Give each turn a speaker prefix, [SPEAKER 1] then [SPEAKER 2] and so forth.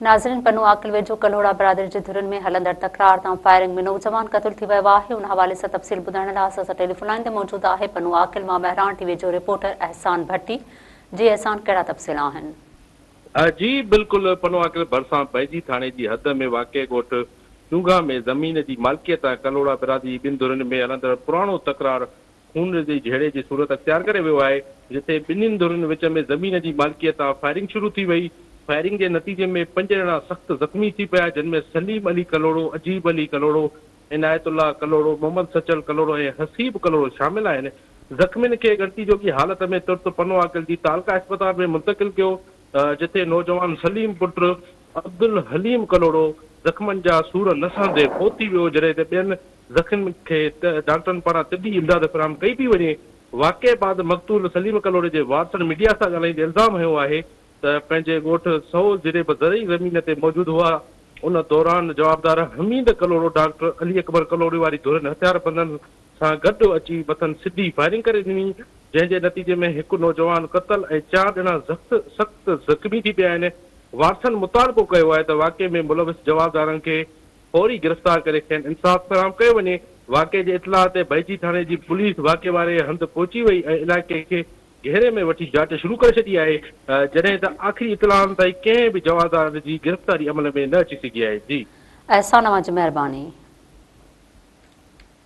[SPEAKER 1] नाज़रीन, पन्नू आकिल वेझो कल्होड़ा बिरादरी जे धुरनि में हलंदड़ तकरार तां फायरिंग में नौजवान क़तल थी वियो आहे। उन हवाले सां तफ़सील ॿुधाइण लाइ असां सां टेलीफोन लाइन ते मौजूदु आहे पन्नू आकिल मां बहिराण टीवी जो रिपोर्टर एहसान भट्टी। जी एहसान, कहिड़ा तफ़सील आहिनि?
[SPEAKER 2] जी बिल्कुल, पन्नू आकिल भरिसां बैजी थाणे जी हद में वाक़े ॻोठ चूंगा में ज़मीन जी मालिकियत कल्होड़ा बिरादरी ॿिनि धुरनि में हलंदड़ पुराणो तकरार खून जी झेड़े जी सूरत अख़्तियार करे वियो आहे, जिते ॿिन्हिनि धुरनि विच में ज़मीन जी मालिकियत फायरिंग शुरू थी वई। फायरिंग के नतीजे में 5 ॼणा सख़्त ज़ख़्मी थी पिया, जिनमें सलीम अली कलोड़ो, अजीब अली कलोड़ो, इनायतुल्ला कलोड़ो, मोहम्मद सचल कलोड़ो ऐं हसीब कलोड़ो शामिल आहिनि। ज़ख़्मियुनि खे ॻणती जोगी हालत में तुर्त पन्नू आकिल जी तालका अस्पताल में मुंतक़िल कयो, जिथे नौजवान सलीम पुट अब्दुल हलीम कलोड़ो ज़ख़्मनि जा सूर न सहंदे फोती वियो, जॾहिं त ॿियनि ज़ख़्मियुनि खे डॉक्टरनि पारां तिबी इमदाद फ़राहम कई पई वञे। वाक़े बाद मक़तूल सलीम कलोड़े जे वारसनि मीडिया सां ॻाल्हाईंदे इल्ज़ाम हयो आहे त पंहिंजे ॻोठ सौ जिरेब ज़रई ज़मीन ते मौजूदु हुआ। उन दौरान जवाबदार हमीद कलोड़ो डॉक्टर अली अकबर कलोड़े वारी धुरनि हथियारबंदनि सां गॾु अची मथनि सिधी फायरिंग करे ॾिनी, जंहिंजे नतीजे में हिकु नौजवान क़तल ऐं 4 ॼणा सख़्त ज़ख़्मी थी पिया आहिनि। वारसनि मुतालबो कयो आहे त वाक़े में मुलविस जवाबदारनि खे फौरी गिरफ़्तार करे खेनि इंसाफ़ फ़राहम कयो वञे। वाक़े जे इतलाह ते बैजी थाणे जी पुलिस वाक़े वारे हंधि पहुची वई ऐं इलाइक़े खे घेरे में वठी जांच शुरू करे छॾी आहे, जॾहिं त आख़िरी इतलाहनि ताईं कंहिं बि जवाबदार जी गिरफ़्तारी अमल में न अची सघी आहे। जी
[SPEAKER 1] एहसान, जी महिरबानी।